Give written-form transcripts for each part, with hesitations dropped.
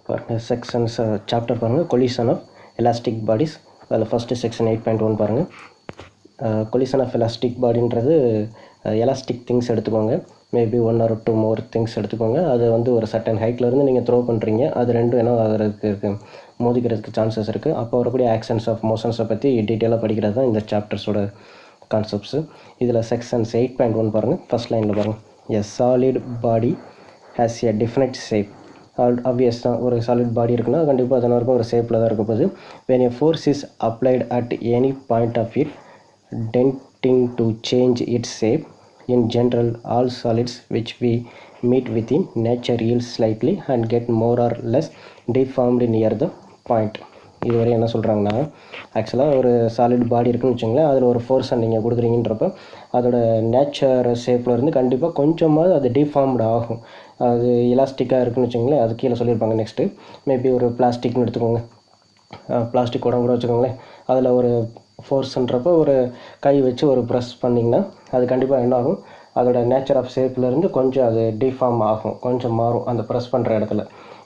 பாருங்கள் sections chapter பாருங்கள், collision of elastic bodies. அதில் ஃபஸ்ட்டு செக்ஷன் 8.1 பாருங்கள். கொலிஷன் ஆஃப் எலாஸ்டிக் பாடின்றது எலாஸ்டிக் திங்ஸ் எடுத்துக்கோங்க, மேபி 1 or 2 more திங்ஸ் எடுத்துக்கோங்க. அது வந்து ஒரு சர்டன் ஹைட்லேருந்து நீங்கள் த்ரோ பண்ணுறீங்க, அது ரெண்டும் என்ன ஆகிறதுக்கு இருக்குது, மோதிக்கிறதுக்கு சான்சஸ் இருக்குது. அப்போ வரக்கூடிய ஆக்ஷன்ஸ் ஆஃப் மோஷன்ஸை பற்றி டீட்டெயிலாக படிக்கிறது தான் இந்த சாப்டர்ஸோட கான்செப்ட்ஸு. இதில் செக்ஷன்ஸ் 8.1 பாருங்கள், ஃபஸ்ட் லைனில் பாருங்கள். எ solid body has a definite shape. Obvious தான், ஒரு சாலிட் பாடி இருக்குன்னா கண்டிப்பாக அதனால் இருக்கும், ஒரு ஷேப்பில் தான் இருக்க போகுது. when a force is applied at any point of it tending to change its shape, in general all solids which we meet with in nature yield slightly and get more or less deformed near the point. இதுவரை என்ன சொல்கிறாங்கன்னா, ஆக்சுவலாக ஒரு solid பாடி இருக்குன்னு வச்சுங்களேன், அதில் ஒரு ஃபோர்ஸை நீங்கள் கொடுக்குறீங்கன்றப்ப அதோட நேச்சர் ஷேப்பில் இருந்து கண்டிப்பாக கொஞ்சமாவது அது டிஃபார்ம்டு ஆகும். அது எலாஸ்டிக்காக இருக்குன்னு வச்சுங்களேன், அது கீழே சொல்லியிருப்பாங்க. நெக்ஸ்ட்டு மேபி ஒரு பிளாஸ்டிக்னு எடுத்துக்கோங்க, பிளாஸ்டிக் கூட வச்சுக்கோங்களேன். அதில் ஒரு ஃபோர்ஸுன்றப்போ ஒரு கை வச்சு ஒரு ப்ரெஸ் பண்ணிங்கன்னா அது கண்டிப்பாக என்ன ஆகும், அதோட நேச்சர் ஆஃப் ஷேப்லேருந்து கொஞ்சம் அது டிஃபார்ம் ஆகும், கொஞ்சம் மாறும் அந்த ப்ரெஸ் பண்ணுற இடத்துல.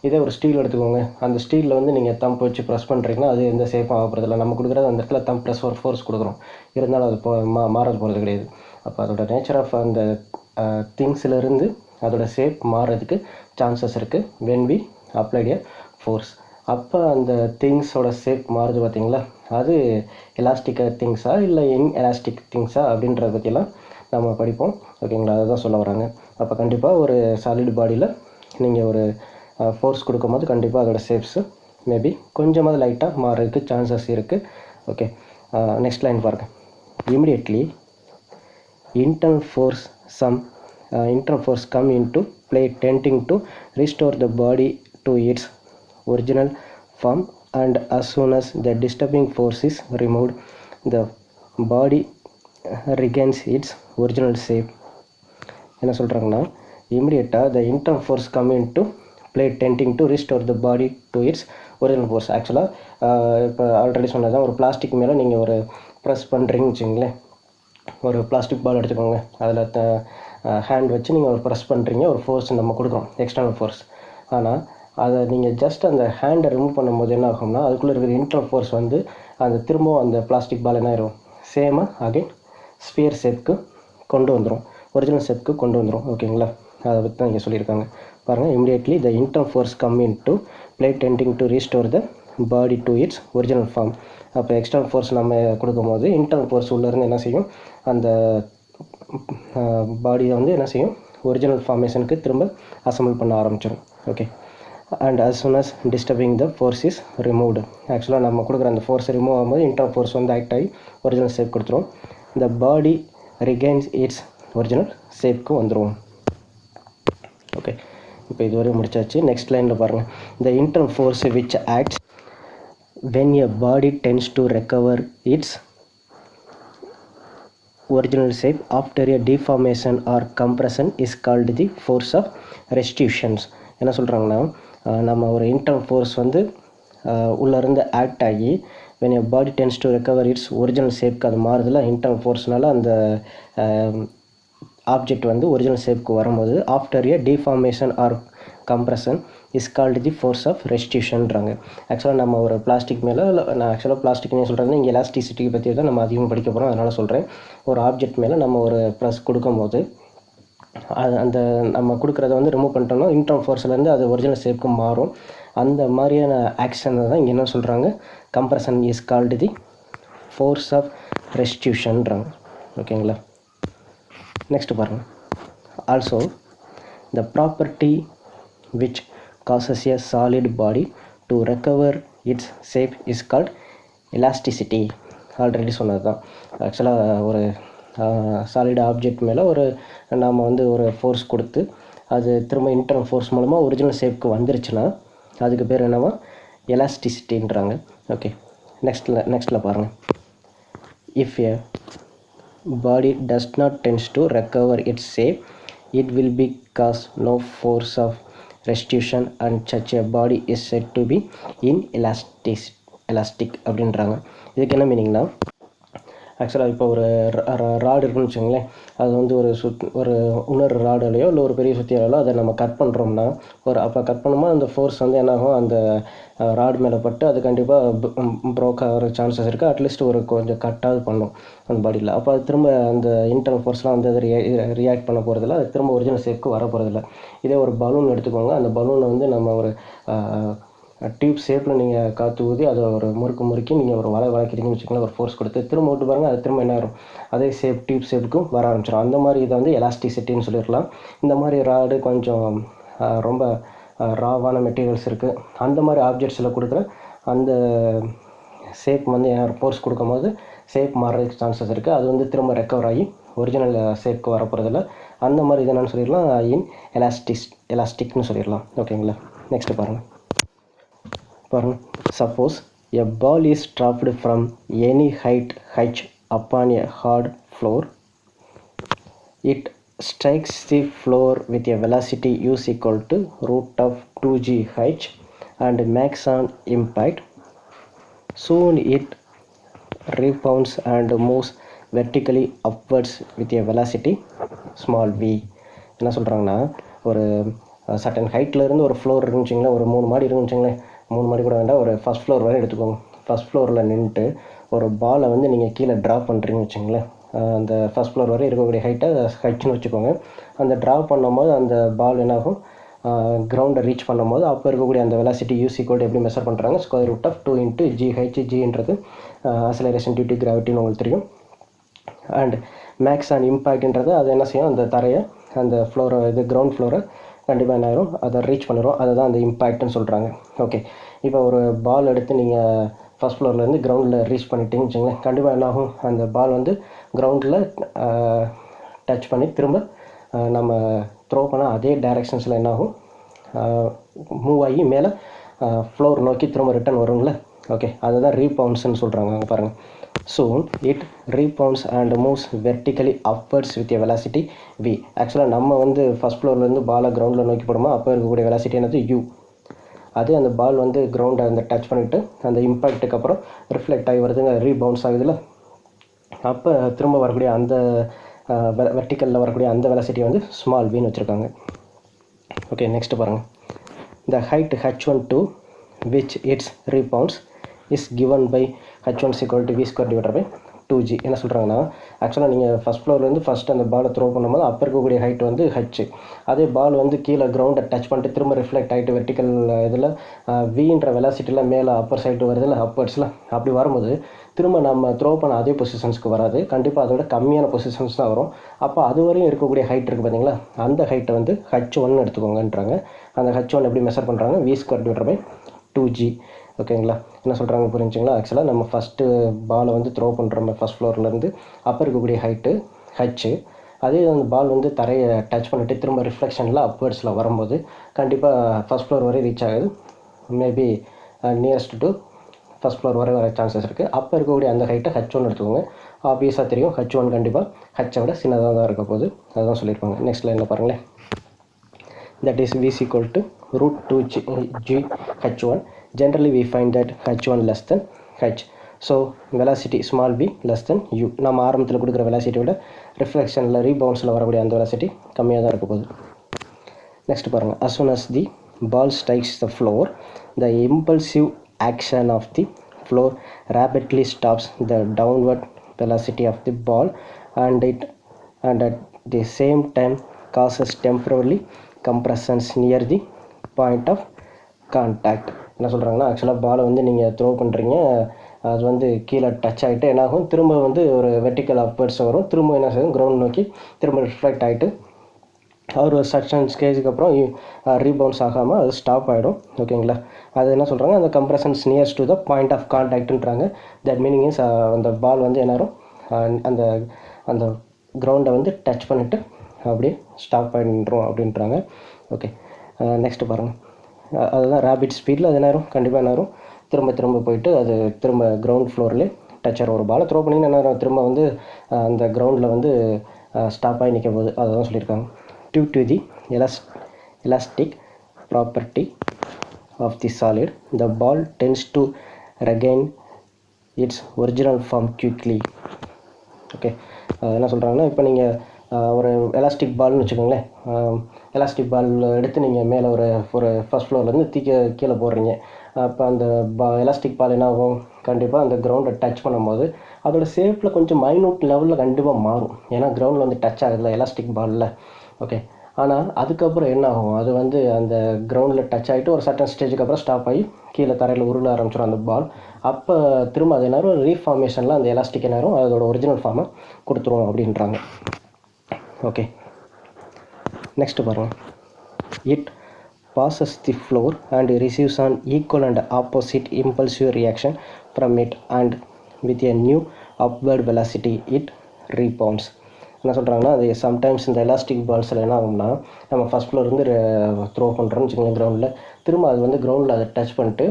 இதே ஒரு ஸ்டீல் எடுத்துக்கோங்க, அந்த ஸ்டீலில் வந்து நீங்கள் தம்ப் வச்சு ப்ரெஸ் பண்ணுறீங்கன்னா அது எந்த ஷேப்பும் ஆகப்படுறதில்ல. நம்ம கொடுக்குறது அந்த இடத்துல தம்ப் ப்ரெஸ் ஒரு ஃபோர்ஸ் கொடுக்குறோம், இருந்தாலும் அது மாறது போகிறது கிடையாது. அப்போ அதோட நேச்சர் ஆஃப் அந்த திங்ஸ்லேருந்து அதோட ஷேப் மாறுறதுக்கு சான்சஸ் இருக்குது when we applied a force. அப்போ அந்த திங்ஸோட ஷேப் மாறுது பார்த்தீங்களா, அது எலாஸ்டிக்காக திங்ஸா இல்லை எலாஸ்டிக் திங்ஸா அப்படின்றத பற்றியெல்லாம் நம்ம படிப்போம். ஓகேங்களா, அதை தான் சொல்ல வராங்க. அப்போ கண்டிப்பாக ஒரு சாலிட் பாடியில் நீங்கள் ஒரு ஃபோர்ஸ் கொடுக்கும்போது கண்டிப்பாக அதோட ஷேப்ஸு மேபி கொஞ்சமாவது லைட்டாக மாறுறதுக்கு சான்சஸ் இருக்குது. ஓகே, நெக்ஸ்ட் லைன் பாருங்கள். Immediately internal force come into play tending to restore the body to its original form, and as soon as the disturbing force is removed the body regains its original shape. என்ன சொல்கிறாங்கன்னா, இமிடியேட்டாக the internal force come into play tending to restore the body to its original force. ஆக்சுவலாக இப்போ already சொன்னதான், ஒரு plastic மேலே நீங்கள் ஒரு ப்ரெஸ் பண்ணுறீங்கன்னு வச்சுங்களேன், ஒரு பிளாஸ்டிக் பால் எடுத்துக்கோங்க, அதில் ஹேண்ட் வச்சு நீங்கள் ஒரு ப்ரெஸ் பண்ணுறீங்க, ஒரு ஃபோர்ஸ் நம்ம கொடுக்குறோம், எக்ஸ்டர்னல் ஃபோர்ஸ். ஆனால் அதை நீங்கள் ஜஸ்ட் அந்த ஹேண்டை ரிமூவ் பண்ணும்போது என்ன ஆகும்னா, அதுக்குள்ளே இருக்கிற இன்டர்னல் ஃபோர்ஸ் வந்து அந்த திரும்பவும் அந்த பிளாஸ்டிக் பால் என்ன ஆயிரும், சேமாக அகைன் ஸ்பியர் ஷேப்புக்கு கொண்டு வந்துடும், ஒரிஜினல் ஷேப்புக்கு கொண்டு வந்துடும். ஓகேங்களா, அதை பற்றி தான் இங்கே சொல்லியிருக்காங்க பாருங்கள். Immediately the internal force come in to play tending to restore the body to its original form. அப்போ எக்ஸ்டர்னல் ஃபோர்ஸ் நம்ம கொடுக்கும்போது இன்டர்னல் ஃபோர்ஸ் உள்ளேருந்து என்ன செய்யும், அந்த பாடியை வந்து என்ன செய்யும், ஒரிஜினல் ஃபார்மேஷனுக்கு திரும்ப அசம்பிள் பண்ண ஆரம்பிச்சிடும். Okay, and as soon as disturbing the force is removed. ஆக்சுவலாக நம்ம கொடுக்குற அந்த ஃபோர்ஸை ரிமூவ் ஆகும்போது இன்டர்னல் ஃபோர்ஸ் வந்து ஆக்ட் ஆகி ஒரிஜினல் ஷேப் கொடுத்துரும். the body regains its original ஷேப்புக்கு வந்துடும். ஓகே, இப்போ இதுவரை முடிச்சாச்சு. நெக்ஸ்ட் லைனில் பாருங்கள். the internal force which acts when a body tends to recover its original shape after a deformation or compression is called the force of restitution. என்ன சொல்கிறாங்கன்னா, நம்ம ஒரு இன்டர்னல் ஃபோர்ஸ் வந்து உள்ளேருந்து ஆக்ட் ஆகி when a body tends to recover its original ஷேப்க்கு அது மாறுதில்ல, internal ஃபோர்ஸ்னால அந்த object வந்து ஒரிஜினல் ஷேப்புக்கு வரும்போது after a deformation or compression is called the force of ரெஸ்டியூஷன்றாங்க. ஆக்சுவலாக நம்ம ஒரு பிளாஸ்டிக் மேலே, நான் ஆக்சுவலாக பிளாஸ்டிக்னே சொல்கிறது, இங்கே எலாஸ்டிசிட்டி பற்றி தான் நம்ம அதிகமாக படிக்க போகிறோம், அதனால் சொல்கிறேன். ஒரு ஆப்ஜெக்ட் மேலே நம்ம ஒரு ப்ரெஸ் கொடுக்கும்போது அந்த நம்ம கொடுக்குறத வந்து ரிமூவ் பண்ணிட்டோம்னா இன்டர்னல் ஃபோர்ஸ்லேருந்து அது ஒரிஜினல் ஷேப்புக்கு மாறும். அந்த மாதிரியான ஆக்ஷனை தான் இங்கே என்ன சொல்கிறாங்க, compression is called the force of ரெஸ்டியூஷன்றாங்க. ஓகேங்களா, நெக்ஸ்ட் பாருங்கள். Also the property which causes a solid body to recover its shape is called elasticity. Already சொன்னது தான். ஆக்சுவலாக ஒரு சாலிட் ஆப்ஜெக்ட் மேலே ஒரு நாம் வந்து ஒரு ஃபோர்ஸ் கொடுத்து அது திரும்ப இன்டர்னல் ஃபோர்ஸ் மூலமாக ஒரிஜினல் ஷேப்புக்கு வந்துருச்சுன்னா அதுக்கு பேர் என்னவா, எலாஸ்டிசிட்டின்றாங்க. ஓகே, நெக்ஸ்ட்டில் பாருங்கள். If a body does not tend to recover its shape, it will be cause no force of restitution and such a body is said to be inelastic அப்படின்றாங்க. இதுக்கு என்ன மீனிங்னா, ஆக்சுவலாக இப்போ ஒரு ராடு இருக்குன்னு வச்சுங்களேன், அது வந்து ஒரு இன்னொரு ராடுலையோ இல்லை ஒரு பெரிய சுத்தியாலோ அதை நம்ம கட் பண்ணுறோம்னா அப்போ கட் பண்ணும்போது அந்த ஃபோர்ஸ் வந்து என்னாகும், அந்த ராடு மேலே பட்டு அது கண்டிப்பாக ப்ரோக் ஆகிற சான்சஸ் இருக்குது. அட்லீஸ்ட் ஒரு கொஞ்சம் கட்டாவது பண்ணும் அந்த பாடியில். அப்போ அது திரும்ப அந்த இன்டர்னல் ஃபோர்ஸ்லாம் வந்து அது ரியாக்ட் பண்ண போகிறதில்ல, அது திரும்ப ஒரிஜினல் ஷேப்புக்கு வர போகிறதில்ல. இதே ஒரு பலூன் எடுத்துக்கோங்க, அந்த பலூனை வந்து நம்ம ஒரு டியூப் ஷேப்பில் நீங்கள் காற்று ஊதி அதை ஒரு முறுக்கி நீங்கள் ஒரு வளைக்கிறீங்கன்னு வச்சுக்கோங்களேன், ஒரு ஃபோர்ஸ் கொடுத்து திரும்ப விட்டு பாருங்கள், அது திரும்ப என்ன ஆகும், அதே டியூப் ஷேப்புக்கும் வர ஆரம்பிச்சிடும். அந்த மாதிரி இதை வந்து எலாஸ்டிசிட்டின்னு சொல்லிடலாம். இந்த மாதிரி ராடு கொஞ்சம் ரொம்ப ராவான மெட்டீரியல்ஸ் இருக்குது, அந்த மாதிரி ஆப்ஜெக்ட்ஸில் கொடுக்குற அந்த ஷேப் வந்து ஃபோர்ஸ் கொடுக்கும் போது ஷேப் மாறுறதுக்கு சான்சஸ் இருக்குது. அது வந்து திரும்ப ரெக்கவர் ஆகி ஒரிஜினல் ஷேப்புக்கு வர போகிறதில்ல. அந்த மாதிரி இதை என்னன்னு சொல்லிடலாம், எலாஸ்டிக்னு சொல்லிடலாம். ஓகேங்களா? நெக்ஸ்ட்டு பாருங்கள். Suppose a ball is dropped from any height h upon a hard floor. It strikes the floor with a velocity u is equal to root of 2gh and makes an impact. Soon it rebounds and moves vertically upwards with a velocity small v. என்ன சொல்கிறாங்கன்னா, ஒரு certain ஹைட்லேருந்து ஒரு floor இருந்துச்சிங்களேன், ஒரு 3 மாடி இருந்துச்சிங்களேன், 3 மாடி கூட வேண்டாம், ஒரு ஃபஸ்ட் ஃப்ளோர் வரை எடுத்துக்கோங்க. ஃபஸ்ட் ஃப்ளோரில் நின்றுட்டு ஒரு பாலை வந்து நீங்கள் கீழே ட்ராப் பண்ணுறீங்கன்னு வச்சுங்களேன், அந்த ஃபஸ்ட் ஃப்ளோர் வரை இருக்கக்கூடிய ஹைட்டை ஹைட்னு வச்சுக்கோங்க. அந்த ட்ராப் பண்ணும்போது அந்த பால் என்னாகும், கிரவுண்டை ரீச் பண்ணும்போது அப்போ இருக்கக்கூடிய அந்த வெலாசிட்டி யூசி கோட் எப்படி மெஷர் பண்ணுறாங்க, ஸ்கொயர் ரூட் ஆஃப் 2 × GH. ஜின்றது அசலரேஷன் டியூ டு கிராவிட்டின்னு உங்களுக்கு தெரியும். அண்ட் மேக்ஸ் அண்ட் இம்பேக்ட்ன்றது அது என்ன செய்யும், அந்த தரையை அந்த ஃப்ளோரை கிரவுண்ட் ஃப்ளோரை கண்டிப்பாக என்ன ஆயிரும், அதை ரீச் பண்ணிடும். அதை தான் அந்த இம்பேக்ட்னு சொல்கிறாங்க. ஓகே, இப்போ ஒரு பால் எடுத்து நீங்கள் ஃபஸ்ட் ஃப்ளோர்லேருந்து கிரவுண்டில் ரீச் பண்ணிட்டீங்கன்னு வச்சுங்களேன், கண்டிப்பாக என்ன ஆகும், அந்த பால் வந்து கிரவுண்டில் டச் பண்ணி திரும்ப நம்ம த்ரோ பண்ண அதே டைரெக்ஷன்ஸில் என்னாகும், மூவ் ஆகி மேலே ஃப்ளோர் நோக்கி திரும்ப ரிட்டர்ன் வரும்ல. ஓகே, அதுதான் ரீபவுன்ஸ்ன்னு சொல்கிறாங்க. அங்கே பாருங்கள். Soon it rebounds and moves vertically upwards with a velocity v. ஆக்சுவலாக நம்ம வந்து ஃபஸ்ட் ஃப்ளோர்லேருந்து பாலை கிரவுண்டில் நோக்கி போடுமா, அப்போ இருக்கக்கூடிய வெலாசிட்டி என்னது u. அதே அந்த பால் வந்து கிரவுண்டை அந்த டச் பண்ணிவிட்டு அந்த இம்பேக்ட்டுக்கு அப்புறம் ரிஃப்ளெக்ட் ஆகி வருதுங்க, ரீபவுன்ஸ் ஆகுதுல்ல, அப்போ திரும்ப வரக்கூடிய அந்த வெர்டிக்கலில் வரக்கூடிய அந்த வெலாசிட்டி வந்து ஸ்மால் வின்னு வச்சுருக்காங்க. ஓகே, நெக்ஸ்ட்டு பாருங்கள். The height h1 to which its rebounds is given by h1 equal to v square divided by 2g. என்ன சொல்கிறாங்கன்னா, ஆக்சுவலாக நீங்கள் ஃபஸ்ட் ஃப்ளோர்லேருந்து ஃபஸ்ட் அந்த பாலை த்ரோ பண்ணும்போது அப்போ இருக்கக்கூடிய ஹைட் வந்து h. அதே பால் வந்து கீழே கிரவுண்டை டச் பண்ணிட்டு திரும்ப ரிஃப்ளெக்ட் ஆகிட்டு வெர்டிக்கல் இதில் வின்ற வெலாசிட்டியில் மேலே அப்பர் சைடு வருதுல்ல, அப்பர்ஸில் அப்படி வரும்போது திரும்ப நம்ம த்ரோ பண்ண அதே பொசிஷன்ஸ்க்கு வராது, கண்டிப்பாக அதோட கம்மியான பொசிஷன்ஸ் தான் வரும். அப்போ அது வரையும் இருக்கக்கூடிய ஹைட் இருக்குது பார்த்தீங்களா, அந்த ஹைட்டை வந்து h1 எடுத்துக்கோங்கன்றாங்க. அந்த h1 எப்படி மெஷர் பண்ணுறாங்க, v square divided by 2g. ஓகேங்களா? என்ன சொல்கிறாங்க புரிஞ்சுங்களா? ஆக்சுவலாக நம்ம ஃபஸ்ட்டு பாலை வந்து த்ரோ பண்ணுறோம் ஃபஸ்ட் ஃப்ளோர்லேருந்து, அப்போ இருக்கக்கூடிய ஹைட்டு h. அதே அந்த பால் வந்து தரையை டச் பண்ணிவிட்டு திரும்ப ரிஃப்ளெக்ஷனில் அப்வர்ட்ஸில் வரும்போது கண்டிப்பாக ஃபஸ்ட் ஃப்ளோர் வரை ரீச் ஆகுது, maybe nearest to first floor வரை வர சான்சஸ் இருக்குது. அப்போ இருக்கக்கூடிய அந்த ஹைட்டை h1 எடுத்துக்கோங்க. ஆப்வியஸாக தெரியும் h1 கண்டிப்பாக h விட சின்னதாக தான் இருக்க போகுது, அதுதான் சொல்லியிருப்பாங்க. நெக்ஸ்ட் லைனில் பாருங்களேன். That is v is equal to root 2gh1. Generally we find that h1 less than h. So velocity small v less than u. நம்ம ஆரம்பத்தில் கொடுக்குற வெலாசிட்டியோட ரிஃப்ளெக்ஷனில் ரீபவுன்ஸில் வரக்கூடிய அந்த வெலாசிட்டி கம்மியாக தான் இருக்க போகுது. நெக்ஸ்ட் பாருங்கள். As soon as the ball strikes the floor, the impulsive action of the floor rapidly stops the downward velocity of the ball and at the same time causes temporarily compressions near the point of contact. என்ன சொல்கிறாங்கன்னா, ஆக்சுவலாக பாலை வந்து நீங்கள் throw பண்ணுறீங்க, அது வந்து கீழே டச் ஆகிட்டு என்னாகும், திரும்ப வந்து ஒரு வெர்டிக்கல் அப்வர்ட்ஸ் வரும், திரும்ப என்ன செய்யும், கிரவுண்ட் நோக்கி திரும்ப ரிஃப்ளெக்ட் ஆகிட்டு ஒரு சர்டன் ஸ்டேஜுக்கு அப்புறம் ரீபவுன்ஸ் ஆகாமல் அது ஸ்டாப் ஆகிடும். ஓகேங்களா? அது என்ன சொல்கிறாங்க, அந்த compressions nears to the point of கான்டாக்ட்ன்றாங்க. தட் மீனிங் இஸ் அந்த பால் வந்து என்னாரும் அந்த அந்த கிரவுண்டை வந்து டச் பண்ணிவிட்டு அப்படியே ஸ்டாப் ஆகிடும் அப்படின்றாங்க. ஓகே, நெக்ஸ்ட்டு பாருங்கள். அதுதான் ரேபிட் ஸ்பீடில் அது நேரம் கண்டிப்பாக நேரம் திரும்ப போயிட்டு அது திரும்ப கிரவுண்ட் ஃப்ளோர்லேயே டச் ஆகிடும். ஒரு பாலை த்ரோ பண்ணிங்கன்னா நேரம் திரும்ப வந்து அந்த கிரவுண்டில் வந்து ஸ்டாப் ஆகி நிற்க போகுது, அதை தான் சொல்லியிருக்காங்க. Due to the elastic property of the solid, the ball tends to regain its original form quickly. Okay, என்ன சொல்கிறாங்கன்னா, இப்போ நீங்கள் ஒரு எலாஸ்டிக் பால்னு வச்சுக்கோங்களேன். எலாஸ்டிக் பால் எடுத்து நீங்கள் மேலே ஒரு ஒரு ஃபர்ஸ்ட் ஃப்ளோர்லேருந்து கீழே போடுறீங்க. அப்போ அந்த எலாஸ்டிக் பால் என்ன ஆகும், கண்டிப்பாக அந்த கிரவுண்டை டச் பண்ணும்போது அதோட ஷேப்பில் கொஞ்சம் மைனூட் லெவலில் கண்டிப்பாக மாறும். ஏன்னா கிரவுண்டில் வந்து டச் ஆகுதுல எலாஸ்டிக் பாலில். ஓகே, ஆனால் அதுக்கப்புறம் என்ன ஆகும், அது வந்து அந்த கிரவுண்டில் டச் ஆகிட்டு ஒரு சர்டன் ஸ்டேஜுக்கு அப்புறம் ஸ்டாப் ஆகி கீழே தரையில் உருள ஆரம்பிச்சிடும் அந்த பால். அப்போ திரும்ப அது நேரம் ரீஃபார்மேஷனில் அந்த எலாஸ்டிக் நேரம் அதோட ஒரிஜினல் ஃபார்மை கொடுத்துரும் அப்படின்றாங்க. ஓகே, நெக்ஸ்ட்டு பாருங்கள். It passes the floor and receives an equal and opposite impulsive reaction from it, and with a new upward velocity it rebounds. என்ன சொல்கிறாங்கன்னா, அது சம்டைம்ஸ் இந்த எலாஸ்டிக் பால்ஸில் என்ன ஆகும்னா, நம்ம ஃபஸ்ட் ஃப்ளோர்லேருந்து த்ரோ பண்ணுறோம்னு வச்சுக்கோங்க கிரவுண்டில். திரும்ப அது வந்து கிரவுண்டில் அதை டச் பண்ணிட்டு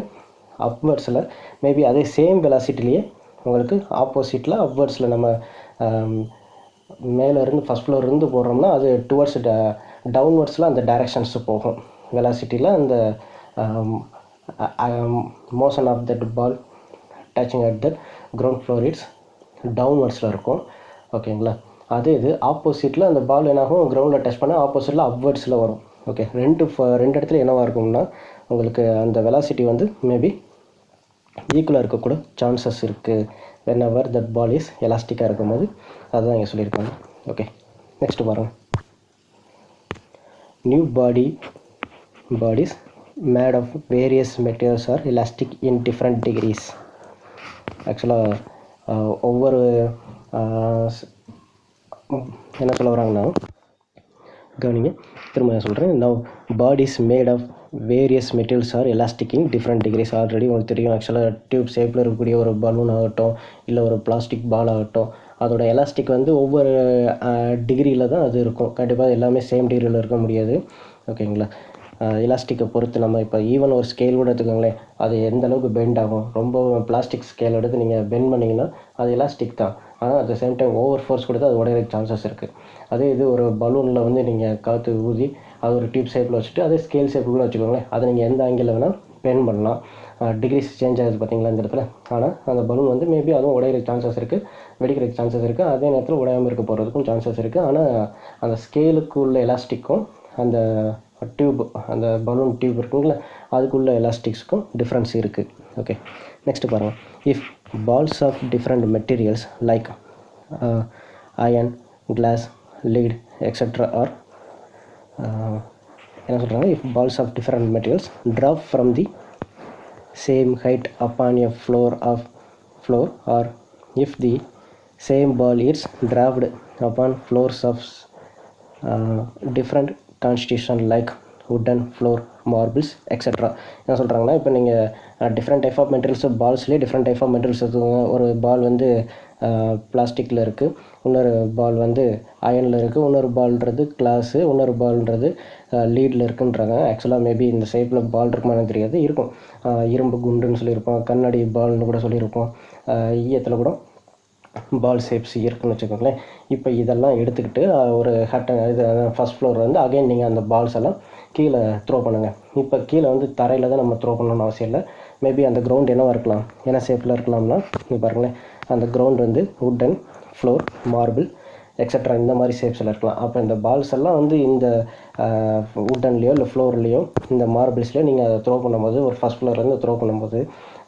அப்வர்ட்ஸில் மேபி அதே சேம் வெலாசிட்டிலேயே உங்களுக்கு ஆப்போசிட்டில் அப்வர்ட்ஸில் நம்ம மேலேருந்து ஃபஸ்ட் ஃப்ளோர்லேருந்து போடுறோம்னா அது டுவர்ட்ஸ் டவுன்வர்ட்ஸில் அந்த டைரெக்ஷன்ஸு போகும். வெலாசிட்டியில் அந்த motion of that ball touching at that ground floor it's டவுன்வர்ட்ஸில் இருக்கும். ஓகேங்களா, அதே இது ஆப்போசிட்டில் அந்த பால் என்னாகும், கிரவுண்டில் டச் பண்ணால் ஆப்போசிட்டில் அப்வர்ட்ஸில் வரும். ஓகே, ரெண்டு இடத்துல என்னவாக இருக்கும்னா உங்களுக்கு அந்த வெலாசிட்டி வந்து மேபி ஈக்குவலாக இருக்கக்கூட சான்சஸ் இருக்குது when ever that ball is எலாஸ்டிக்காக இருக்கும்போது. அதுதான் இங்கே சொல்லியிருக்காங்க. ஓகே, நெக்ஸ்ட்டு பாருங்கள். New bodies made of various materials are elastic in different degrees. ஆக்சுவலாக ஒவ்வொரு என்ன சொல்ல வராங்கன்னா, கவனிங்க, திரும்ப சொல்கிறேன். Now bodies made of various materials are elastic in different degrees. Already உங்களுக்கு தெரியும். ஆக்சுவலாக டியூப் ஷேப்பில் இருக்கக்கூடிய ஒரு பலூன் ஆகட்டும், இல்லை ஒரு பிளாஸ்டிக் பால் ஆகட்டும், அதோட எலாஸ்டிக் வந்து ஒவ்வொரு டிகிரியில் தான் அது இருக்கும். கண்டிப்பாக எல்லாமே சேம் டிகிரியில் இருக்க முடியாது. ஓகேங்களா, எலாஸ்டிக்கை பொறுத்து நம்ம இப்போ ஈவன் ஒரு ஸ்கேல் கூட எடுத்துக்கோங்களேன், அது எந்த அளவுக்கு பெண்ட் ஆகும். ரொம்ப பிளாஸ்டிக் ஸ்கேல் எடுத்து நீங்கள் பெண்ட் பண்ணிங்கன்னா அது எலாஸ்டிக் தான், ஆனால் at the same time over force கொடுத்து அது உடையிறதுக்கு சான்சஸ் இருக்குது. அதே இது ஒரு பலூனில் வந்து நீங்கள் காற்று ஊதி அது ஒரு டியூப் ஷேப்பில் வச்சுட்டு அதே ஸ்கேல் ஷேப்பில் கூட வச்சுக்கோங்களேன், அதை நீங்கள் எந்த ஆங்கிளில் வேணால் பெண்ட் பண்ணலாம். டிகிரிஸ் சேஞ்ச் ஆகுது பார்த்தீங்களா இந்த இடத்துல. ஆனால் அந்த பலூன் வந்து மேபி அதுவும் உடையிறதுக்கு சான்சஸ் இருக்குது, வெடிக்கிறதுக்கு சான்சஸ் இருக்குது. அதே நேரத்தில் உடையாமல் இருக்க போகிறதுக்கும் சான்சஸ் இருக்குது. ஆனால் அந்த ஸ்கேலுக்கு உள்ள எலாஸ்டிக்கும் அந்த டியூப், அந்த பலூன் டியூப் இருக்குங்களா, அதுக்குள்ள எலாஸ்டிக்ஸுக்கும் டிஃப்ரென்ஸ் இருக்குது. ஓகே, நெக்ஸ்ட்டு பாருங்கள். If balls of different materials like iron, glass, lead etcetera are என்ன சொல்கிறாங்க, if balls of different materials drop from the same height upon a floor or if the same ball is dropped upon floors of different constitution like wooden floor, marbles etc. என்ன சொல்கிறாங்கன்னா, இப்போ நீங்கள் different type of materials பால்ஸ்லேயே different type of materials எடுத்துக்கோங்க. ஒரு பால் வந்து பிளாஸ்டிக்கில் இருக்குது, இன்னொரு பால் வந்து அயனில் இருக்குது, இன்னொரு பால்ன்றது கிளாஸு, இன்னொரு பால்ன்றது லீடில் இருக்குன்றாங்க. ஆக்சுவலாக மேபி இந்த ஷேப்பில் பால் இருக்குமானு தெரியாது, இருக்கும். இரும்பு குண்டுன்னு சொல்லியிருப்போம், கண்ணாடி பால்னு கூட சொல்லியிருப்போம், ஈயத்தில் கூட பால் ஷேப்ஸ் இருக்குதுன்னு வச்சுக்கோங்களேன். இப்போ இதெல்லாம் எடுத்துக்கிட்டு ஒரு இது ஃபஸ்ட் ஃப்ளோர் வந்து அகைன் நீங்கள் அந்த பால்ஸ் எல்லாம் கீழே த்ரோ பண்ணுங்கள். இப்போ கீழே வந்து தரையில் தான் நம்ம த்ரோ பண்ணணும்னு அவசியம் இல்லை. மேபி அந்த கிரவுண்ட் என்னவாக இருக்கலாம், என்ன ஷேப்பில் இருக்கலாம்னா, இங்கே பாருங்களேன், அந்த கிரவுண்ட் வந்து வுட்டன் ஃப்ளோர், மார்பிள் எக்ஸட்ரா இந்த மாதிரி ஷேப்ஸில் இருக்கலாம். அப்போ இந்த பால்ஸ் எல்லாம் வந்து இந்த வுட்டன்லேயோ இல்லை ஃப்ளோர்லேயோ இந்த மார்பிள்ஸ்லேயோ நீங்கள் அதை த்ரோ பண்ணும்போது, ஒரு ஃபஸ்ட் ஃப்ளோர்லேருந்து த்ரோ பண்ணும்போது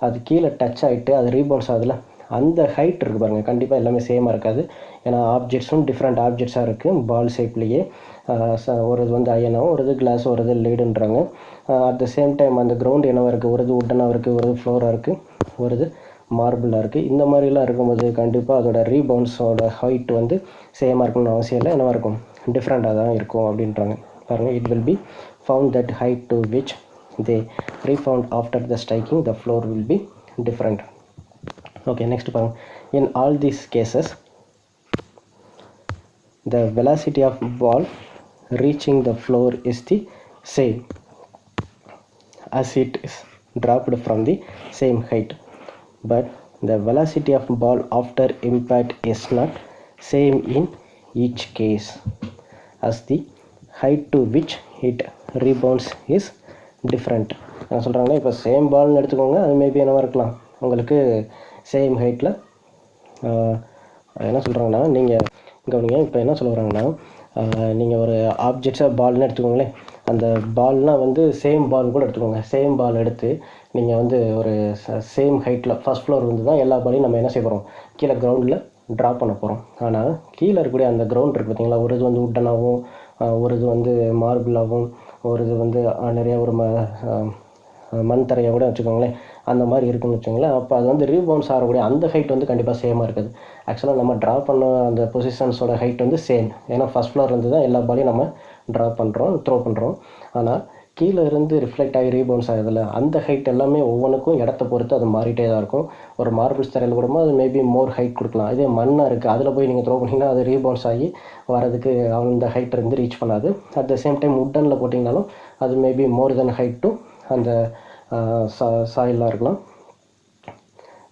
அது கீழே டச் ஆகிட்டு அது ரீபவுன்ஸ் ஆகுதுல, அந்த ஹைட் இருக்குது பாருங்கள், கண்டிப்பாக எல்லாமே சேமாக இருக்காது. ஏன்னா ஆப்ஜெக்ட்ஸும் டிஃப்ரெண்ட் ஆப்ஜெக்ட்ஸாக இருக்குது பால் ஷேப்லேயே. ஒரு இது வந்து அயனாகவும், ஒரு இது கிளாஸும், ஒரு இது லீடுன்றாங்க. அட் த சேம் டைம் அந்த கிரவுண்ட் என்னவாக இருக்குது, ஒரு இது வுட்டனாக இருக்குது, ஒரு இது ஃப்ளோராக இருக்குது, ஒரு இது மார்பிளாக இருக்குது. இந்த மாதிரிலாம் இருக்கும்போது கண்டிப்பாக அதோட ரீபவுன்ஸோட ஹைட் வந்து சேமாக இருக்கணும்னு அவசியம் இல்லை, என்னவாக இருக்கும், டிஃப்ரெண்ட்டாக தான் இருக்கும் அப்படின்றாங்க. பாருங்கள், it will be found that height to which they rebound after the striking the floor will be different. Okay, next பாருங்க. In all these cases the velocity of ball reaching the floor is the same as it is dropped from the same height, but the velocity of ball after impact is not same in each case, as the height to which it rebounds is different. என்ன சொல்கிறாங்கன்னா, இப்போ same பால்னு எடுத்துக்கோங்க, அது maybe என்னவாக இருக்கலாம், உங்களுக்கு same ஹைட்டில் என்ன சொல்கிறாங்கன்னா, நீங்கள் கவனிங்க, இப்போ என்ன சொல்ல வராங்கன்னா, நீங்கள் ஒரு ஆப்ஜெக்ட்ஸாக பால்னு எடுத்துக்கோங்களேன். அந்த பால்னால் வந்து சேம் பால் கூட எடுத்துக்கோங்க. சேம் பால் எடுத்து நீங்கள் வந்து ஒரு சேம் ஹைட்டில் ஃபஸ்ட் ஃப்ளோர் வந்து தான் எல்லா பாலையும் நம்ம என்ன செய்ய போகிறோம், கீழே கிரவுண்டில் ட்ராப் பண்ண போகிறோம். ஆனால் கீழே இருக்கக்கூடிய அந்த கிரவுண்ட் இருக்குது பார்த்தீங்களா, ஒரு இது வந்து உட்டனாகவும், ஒரு இது வந்து மார்பிளாகவும், ஒரு இது வந்து நிறையா ஒரு மண் தரையை கூட வச்சுக்கோங்களேன், அந்த மாதிரி இருக்குன்னு வச்சுக்கோங்களேன். அப்போ அது வந்து ரீபவுன்ஸ் ஆகக்கூடிய அந்த ஹைட் வந்து கண்டிப்பாக சேமாக இருக்குது. ஆக்சுவலாக நம்ம ட்ரா பண்ண அந்த பொசிஷன்ஸோட ஹைட் வந்து சேம். ஏன்னா ஃபஸ்ட் ஃப்ளோர்லேருந்து தான் எல்லா பாலையும் நம்ம ட்ரா பண்ணுறோம், த்ரோ பண்ணுறோம். ஆனால் கீழே இருந்து ரிஃப்ளெக்ட் ஆகி ரீபவுன்ஸ் ஆகுதுல்ல, அந்த ஹைட் எல்லாமே ஒவ்வொன்றுக்கும் இடத்த பொறுத்து அது மாறிட்டே தான் இருக்கும். ஒரு மார்பிள்ஸ் தரையில் கூடமோ அது மேபி மோர் ஹைட் கொடுக்கலாம். இதே மண்ணாக இருக்குது, அதில் போய் நீங்கள் த்ரோ பண்ணிங்கன்னா அது ரீபவுன்ஸ் ஆகி வரதுக்கு அந்த ஹைட் இருந்து ரீச் பண்ணாது. அட் த சேம் டைம் உட்டனில் போட்டிங்கனாலும் அது maybe more than height to அந்த சாயிலாக இருக்கலாம்,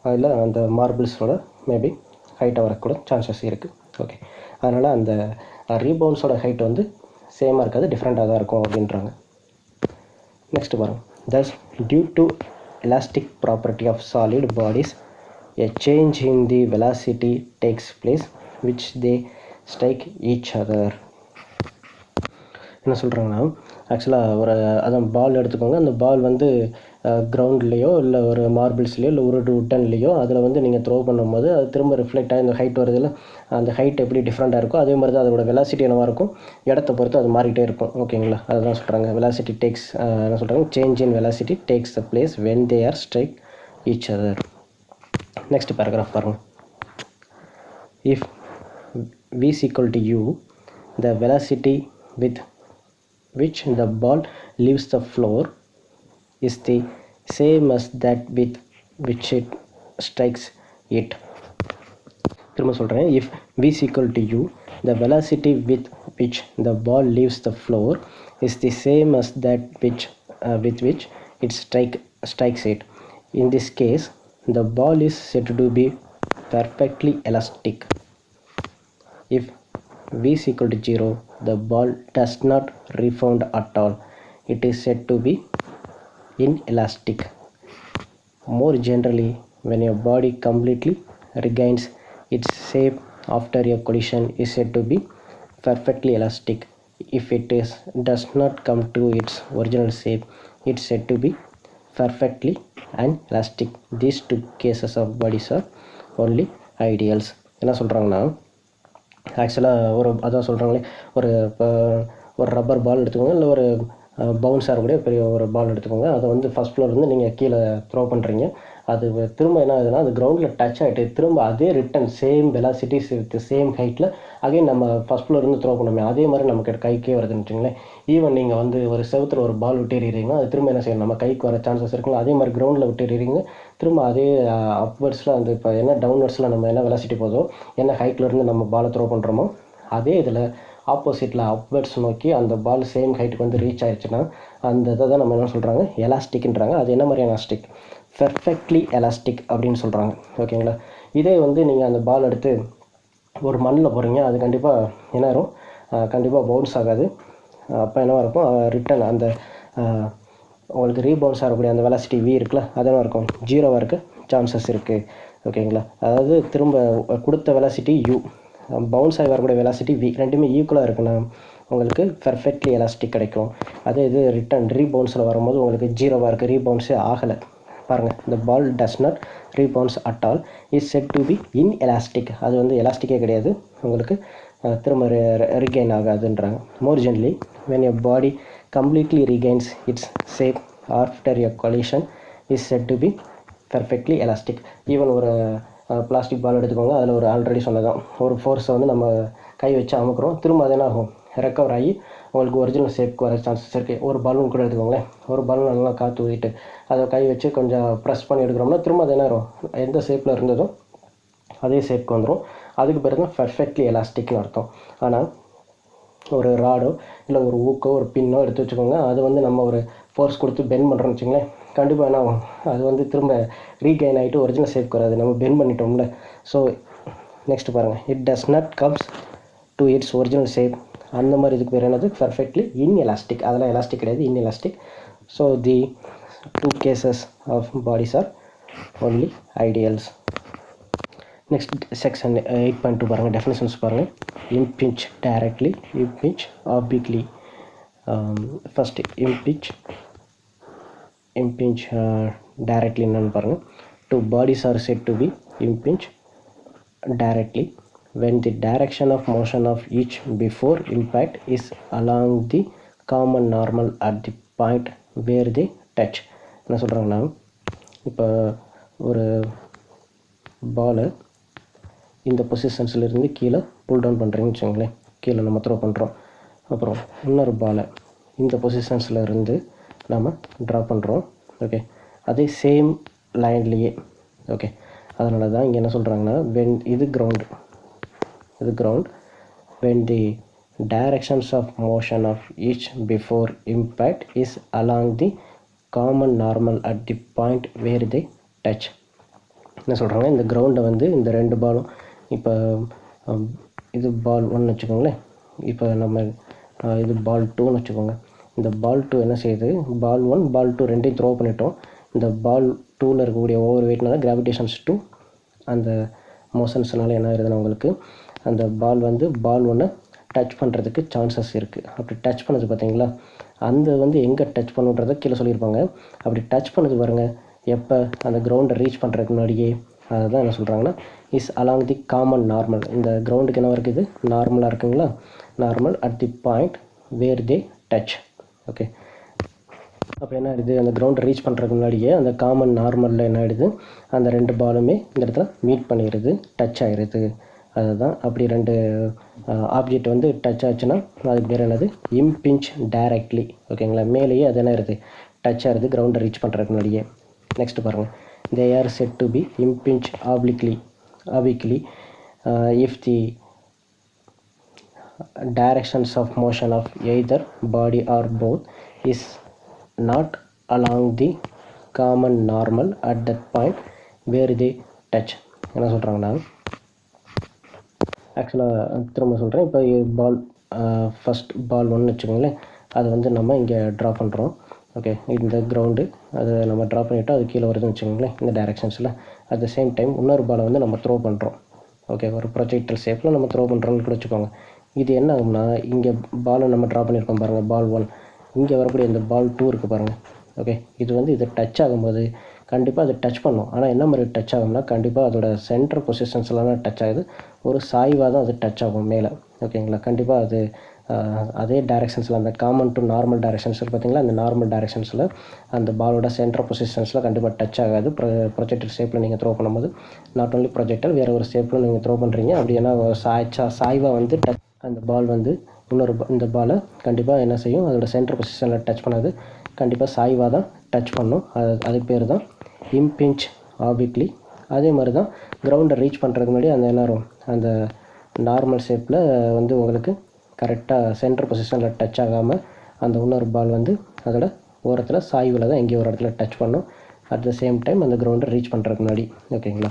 அதில் அந்த மார்பிள்ஸோட மேபி ஹைட்டாக வரக்கூட சான்சஸ் இருக்குது. ஓகே, அதனால் அந்த ரீபவுன்ஸோட ஹைட் வந்து சேமாக இருக்காது, டிஃப்ரெண்ட்டாக தான் இருக்கும் அப்படின்றாங்க. நெக்ஸ்ட் பாருங்கள். Thus, due to elastic property of solid bodies, a change in the velocity takes place which they strike each other. என்ன சொல்கிறாங்கன்னா, ஆக்சுவலாக ஒரு அதான் பால் எடுத்துக்கோங்க. அந்த பால் வந்து கிரவுண்ட்லேயோ இல்லை ஒரு மார்பிள்ஸ்லேயோ இல்லை ஒரு உட்டன்லேயோ அதில் வந்து நீங்கள் த்ரோ பண்ணும்போது அது திரும்ப ரிஃப்ளெக்ட் ஆகி இந்த ஹைட் வருதில்ல, அந்த ஹைட் எப்படி டிஃப்ரெண்ட்டாக இருக்கோ அதே மாதிரி தான் அதோட வெலாசிட்டி என்னவாக இருக்கும், இடத்த பொறுத்து அது மாறிட்டே இருக்கும். ஓகேங்களா, அதுதான் சொல்கிறாங்க. வெலாசிட்டி டேக்ஸ் என்ன சொல்கிறாங்க, change in velocity takes the place when they are strike each other. Next paragraph பாருங்கள். If v is equal to u, the velocity with which the ball leaves the floor is the same as that with which it strikes it. திரும்ப சொல்கிறேன். If v is equal to u, the velocity with which the ball leaves the floor is the same as that with which it strikes it. In this case, the ball is said to be perfectly elastic. If v is equal to 0, the ball does not rebound at all. It is said to be inelastic. More generally, when a body completely regains its shape after a collision is said to be perfectly elastic. If it does not come to its original shape, it is said to be perfectly inelastic. These two cases of bodies are only ideals. என்ன சொல்கிறாங்கன்னா, ஆக்சுவலாக அதான் சொல்கிறாங்களே, இப்போ ஒரு rubber பால் எடுத்துக்கோங்க, இல்லை ஒரு பவுன்ஸாக கூட பெரிய ஒரு பால் எடுத்துக்கோங்க. அதை வந்து ஃபஸ்ட் ஃப்ளோர்லேருந்து நீங்கள் கீழே த்ரோ பண்ணுறீங்க. அது திரும்ப என்ன ஆகுதுன்னா, அது கிரவுண்டில் டச் ஆகிட்டு திரும்ப அதே return same velocities with same ஹைட்டில் அகைன் நம்ம ஃபஸ்ட் ஃப்ளோர்லேருந்து த்ரோ பண்ணுமே, அதே மாதிரி நமக்கு கைக்கே வருதுன்னு வச்சுங்களேன். ஈவன் நீங்கள் வந்து ஒரு செவத்தில் ஒரு பால் விட்டு எறிகிறீங்கன்னா அது திரும்ப என்ன செய்யணும், நம்ம கைக்கு வர சான்சஸ் இருக்குங்களா, அதே மாதிரி கிரவுண்டில் விட்டு எறிகிறீங்க திரும்ப அதே அப்வர்ட்ஸில் அந்த இப்போ என்ன டவுன்வர்ட்ஸில் நம்ம என்ன வெலாசிட்டி போதோ, என்ன ஹைட்லேருந்து நம்ம பாலை த்ரோ பண்ணுறோமோ அதே இதில் ஆப்போசிட்டில் அப்வர்ட்ஸ் நோக்கி அந்த பால் சேம் ஹைட்டுக்கு வந்து ரீச் ஆயிடுச்சுன்னா அந்த இதை தான் நம்ம என்ன சொல்கிறாங்க, எலாஸ்டிக்ன்றாங்க. அது என்ன மாதிரி எலாஸ்டிக், பெர்ஃபெக்ட்லி எலாஸ்டிக் அப்படின்னு சொல்கிறாங்க. ஓகேங்களா, இதே வந்து நீங்கள் அந்த பால் எடுத்து ஒரு மண்ணில் போகிறீங்க, அது கண்டிப்பாக என்ன ஆகும், கண்டிப்பாக பவுன்ஸ் ஆகாது. அப்போ என்னவாக இருக்கும், ரிட்டன் அந்த உங்களுக்கு ரீபவுன்ஸ் ஆகக்கூடிய அந்த வெலாசிட்டி v இருக்குல்ல, அதெல்லாம் இருக்கும், 0 இருக்க சான்சஸ் இருக்குது. ஓகேங்களா, அதாவது திரும்ப கொடுத்த வெலாசிட்டி u, பவுன்ஸ் ஆகி வரக்கூடிய வெலாசிட்டி v, ரெண்டுமே ஈக்குவலாக இருக்குன்னா உங்களுக்கு பெர்ஃபெக்ட்லி எலாஸ்டிக் கிடைக்கும். அதே இது ரிட்டன் ரீபவுன்ஸில் வரும்போது உங்களுக்கு 0 இருக்குது, ரீபவுன்ஸே ஆகலை. பாருங்கள், the ball does not rebounds at all is said to be inelastic. அது வந்து எலாஸ்டிக்கே கிடையாது, உங்களுக்கு திரும்ப ரிகெயின் ஆகாதுன்றாங்க. More generally, when a body completely regains its shape after a collision is said to be perfectly elastic. Even ஒரு plastic பால் எடுத்துக்கோங்க, அதில் ஒரு already சொன்னதான் ஒரு ஃபோர்ஸை வந்து நம்ம கை வச்சு அமுக்குறோம், திரும்ப அது என்ன ஆகும், ரெக்கவர் ஆகி உங்களுக்கு ஒரிஜினல் ஷேப்க்கு வர சான்சஸ் இருக்குது. ஒரு பலூன் கூட எடுத்துக்கோங்களேன், ஒரு பலூன் நல்லா காற்று ஊற்றிட்டு அதை கை வச்சு கொஞ்சம் ப்ரெஸ் பண்ணி எடுக்கிறோம்னா திரும்ப அது என்ன ஆகும், எந்த ஷேப்பில் இருந்ததோ அதே ஷேப்க்கு வந்துடும். அதுக்கு பிறகு தான் பெர்ஃபெக்ட்லி எலாஸ்டிக்னு அர்த்தம். ஆனால் ஒரு ராடோ இல்லை ஒரு ஊக்கோ ஒரு பின்னோ எடுத்து வச்சுக்கோங்க, அது வந்து நம்ம ஒரு ஃபோர்ஸ் கொடுத்து பெண்ட் பண்ணுறோம்னு வச்சுங்களேன், கண்டிப்பாக என்ன ஆகும், அது வந்து திரும்ப ரீகெயின் ஆகிட்டு ஒரிஜினல் ஷேப்க்கு வராது, நம்ம பெண்ட் பண்ணிட்டோம்ல. ஸோ நெக்ஸ்ட் பாருங்கள், it does not comes to its original shape. அந்த மாதிரி இதுக்கு பேர் என்னது, பெர்ஃபெக்ட்லி இன்எலாஸ்டிக். அதெல்லாம் எலாஸ்டிக் கிடையாது, inelastic. So the two cases of bodies are only ideals. Next section 8.2 பாருங்கள், டெஃபினிஷன்ஸ் பாருங்கள். Impinge directly, impinge obliquely. First impinge directly என்னென்னு பாருங்கள். Two bodies are said to be impinged directly when the direction of motion of each before impact is along the common normal at the point where they touch. என்ன சொல்கிறாங்கன்னா, இப்போ ஒரு பாலை இந்த பொசிஷன்ஸ்லேருந்து கீழே pull down பண்ணுறீங்கன்னு வச்சுக்கோங்களேன், கீழே நம்ம த்ரோ பண்ணுறோம். அப்புறம் இன்னொரு பாலை இந்த பொசிஷன்ஸில் இருந்து நம்ம ட்ரா பண்ணுறோம். ஓகே, அதே சேம் லைன்லேயே. ஓகே, அதனால தான் இங்கே என்ன சொல்கிறாங்கன்னா, இது ground when the directions of motion of each before impact is along the common normal at the point where they touch. என்ன சொல்கிறாங்க, இந்த கிரவுண்டை வந்து இந்த ரெண்டு பாலும், இப்போ இது பால் 1 வச்சுக்கோங்களேன், இப்போ நம்ம இது பால் 2ன்னு வச்சுக்கோங்க. இந்த பால் 2 என்ன செய்யுது, பால் 1 பால் 2 ரெண்டையும் த்ரோ பண்ணிட்டோம். இந்த பால் 2ல் இருக்கக்கூடிய ஓவர் வெயிட்னால கிராவிடேஷன்ஸ் 2 அந்த மோஷன்ஸ்னால என்ன ஆயிருதுன்னா, உங்களுக்கு அந்த பால் வந்து பால் 1 டச் பண்ணுறதுக்கு சான்சஸ் இருக்குது. அப்படி டச் பண்ணது பார்த்தீங்களா, அந்த வந்து எங்கே டச் பண்ணுன்றதை கீழே சொல்லியிருப்பாங்க. அப்படி டச் பண்ணது பாருங்கள், எப்போ அந்த கிரவுண்டை ரீச் பண்ணுறதுக்கு முன்னாடியே. அதை தான் என்ன சொல்கிறாங்கன்னா, is along the common normal. இந்த கிரவுண்டுக்கு என்ன இருக்குது, நார்மலாக இருக்குங்களா, normal at the point where they touch. Okay, அப்போ என்ன ஆகிடுது, அந்த கிரவுண்டை ரீச் பண்ணுறதுக்கு முன்னாடியே அந்த காமன் நார்மலில் என்ன ஆகிடுது, அந்த ரெண்டு பாலுமே இந்த இடத்துல மீட் பண்ணிடுது, டச் ஆகிடுது. அதுதான் அப்படி ரெண்டு ஆப்ஜெக்ட் வந்து டச் ஆச்சுன்னா அதுக்கு பேர் என்னது, இம்பிஞ்ச் டைரக்ட்லி. ஓகேங்களா, மேலேயே அது என்ன ஆகுது, டச் ஆகுது கிரவுண்டை ரீச் பண்ணுறதுக்கு முன்னாடியே. நெக்ஸ்ட் பாருங்கள், they are said to be impinged obliquely if the directions of motion of either body or both is not along the common normal at that point where they touch. என்ன சொல்கிறாங்கன்னா, ஆக்சுவலாக திரும்ப சொல்கிறேன். இப்போ பால் first பால் 1 வச்சுக்கோங்களேன், அது வந்து நம்ம இங்கே ட்ரா பண்ணுறோம். ஓகே, இந்த கிரவுண்டு அதை நம்ம ட்ரா பண்ணிவிட்டோம், அது கீழே வருதுன்னு வச்சுக்கோங்களேன் இந்த டைரெக்ஷன்ஸில். அட் த சேம் டைம் இன்னொரு பாலை வந்து நம்ம த்ரோ பண்ணுறோம். ஓகே, ஒரு ப்ரொஜெக்டல் ஷேப்பில் நம்ம த்ரோ பண்ணுறோம்னு கூட வச்சுக்கோங்க. இது என்ன ஆகும்னா, இங்கே பாலை நம்ம ட்ரா பண்ணியிருக்கோம் பாருங்கள், பால் 1. இங்கே வரக்கூடிய இந்த பால் 2 இருக்குது பாருங்கள். ஓகே, இது வந்து இது டச் ஆகும்போது கண்டிப்பாக அது டச் பண்ணும். ஆனால் என்ன மாதிரி டச் ஆகும்னா, கண்டிப்பாக அதோட சென்டர் பொசிஷன்ஸ்லாம் டச் ஆகுது, ஒரு சாய்வாக தான் அது டச் ஆகும் மேலே. ஓகேங்களா, கண்டிப்பாக அது அதே டைரெக்ஷன்ஸில் அந்த காமன் டு நார்மல் டைரெக்ஷன்ஸ் பார்த்தீங்களா, அந்த நார்மல் டைரெக்ஷன்ஸில் அந்த பாலோட சென்டர் பொசிஷன்ஸில் கண்டிப்பாக டச் ஆகாது. ப்ரொஜெக்டர் ஷேப்பில் நீங்கள் த்ரோ பண்ணும்போது, நாட் ஓன்லி ப்ரொஜெக்டர், வேறு ஒரு ஷேப்பில் நீங்கள் த்ரோ பண்ணுறீங்க அப்படின்னா சாய்வாக வந்து டச், அந்த பால் வந்து இந்த பாலை கண்டிப்பாக என்ன செய்யும், அதோட சென்டர் பொசிஷனில் டச் பண்ணாது, கண்டிப்பாக சாய்வாக தான் டச் பண்ணும். அதுக்கு பேர் தான் இம்பிஞ்ச் ஆப்ளிக்லி. அதே மாதிரி தான் கிரவுண்டை ரீச் பண்ணுறதுக்கு முன்னாடி அந்த என்ன வரும், அந்த நார்மல் ஷேப்பில் வந்து உங்களுக்கு கரெக்டாக சென்டர் பொசிஷனில் டச் ஆகாமல் அந்த இன்னொரு பால் வந்து அதோட ஓரத்தில் சாய்வில் தான் எங்கேயோ ஒரு இடத்துல டச் பண்ணும். அட் த சேம் டைம் அந்த கிரவுண்டை ரீச் பண்ணுறதுக்கு முன்னாடி. ஓகேங்களா,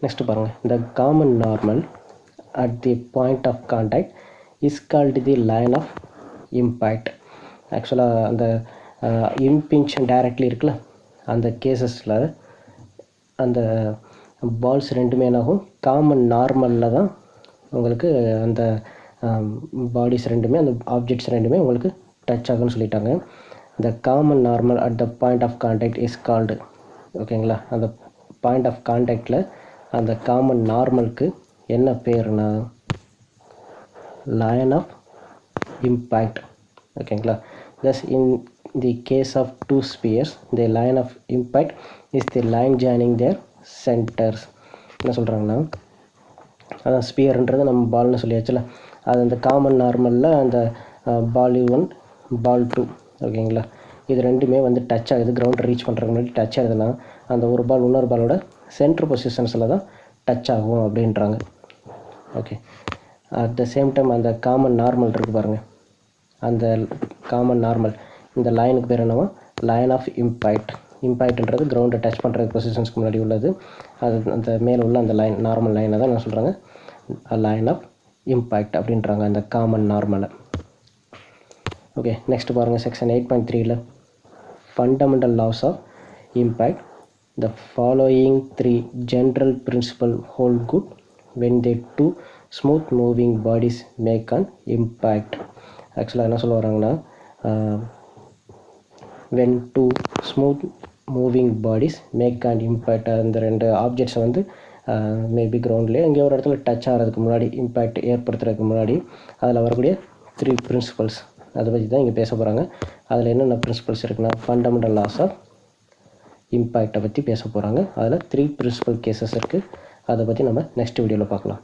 நெக்ஸ்ட்டு பாருங்கள், the common normal at the point of contact is called the line of impact. ஆக்சுவலாக அந்த இம்பிஞ்ச் டைரக்ட்லி இருக்குல்ல, அந்த கேசஸில் அந்த பால்ஸ் ரெண்டுமே என்னாகும், காமன் நார்மலில் தான் உங்களுக்கு அந்த பாடிஸ் ரெண்டுமே, அந்த ஆப்ஜெக்ட்ஸ் ரெண்டுமே உங்களுக்கு டச் ஆகுன்னு சொல்லிட்டாங்க. இந்த common normal at the point of contact is called. ஓகேங்களா, அந்த பாயிண்ட் ஆஃப் கான்டாக்டில் அந்த காமன் நார்மலுக்கு என்ன பேருனா, லைன் ஆஃப் இம்பேக்ட். ஓகேங்களா, thus in the case of two spheres the line of impact is the line joining their centers. என்ன சொல்கிறாங்கன்னா, அதான் ஸ்பியர்ன்றது நம்ம பால்னு சொல்லியாச்சுல, அது அந்த காமன் நார்மலில் அந்த பால் 1 பால் 2. ஓகேங்களா, இது ரெண்டுமே வந்து டச் ஆகுது, கிரவுண்ட் ரீச் பண்ணுறதுக்கு முன்னாடி டச் ஆகுதுன்னா அந்த ஒரு பால் இன்னொரு பாலோட சென்ட்ரு பொசிஷன்ஸில் தான் டச் ஆகும் அப்படின்றாங்க. Okay, at the same time அந்த காமன் நார்மல் இருக்குது பாருங்கள், அந்த காமன் நார்மல் இந்த லைனுக்கு பேர் என்னவோ லைன் ஆஃப் இம்பேக்ட். இம்பேக்ட்ன்றது கிரவுண்டை டச் பண்ணுற பொசிஷன்ஸ்க்கு முன்னாடி உள்ளது. அது அந்த மேலே உள்ள அந்த லைன், நார்மல் லைனை தான் என்ன சொல்கிறாங்க, லைன் ஆஃப் இம்பேக்ட் அப்படின்றாங்க அந்த காமன் நார்மலை. Okay, next பாருங்கள் செக்ஷன் 8.3ல் fundamental laws of impact. the following three general principles hold good when they two smooth moving bodies make an impact. ஆக்சுவலாக என்ன சொல்ல வராங்கன்னா, when two smooth moving bodies make an impact, அந்த ரெண்டு ஆப்ஜெக்ட்ஸை வந்து maybe கிரவுண்ட்லேயே எங்கேயோ ஒரு இடத்துல டச் ஆகிறதுக்கு முன்னாடி, இம்பேக்ட் ஏற்படுத்துறதுக்கு முன்னாடி அதில் வரக்கூடிய 3 பிரின்சிபல்ஸ் அதை பற்றி தான் இங்கே பேச போகிறாங்க. அதில் என்னென்ன பிரின்சிபல்ஸ் இருக்குன்னா, ஃபண்டமெண்டல் லாஸ் ஆஃப் இம்பேக்டை பற்றி பேச போகிறாங்க. அதில் 3 பிரின்சிபல் கேசஸ் இருக்குது. அதை பற்றி நம்ம நெக்ஸ்ட் வீடியோவில் பார்க்கலாம்.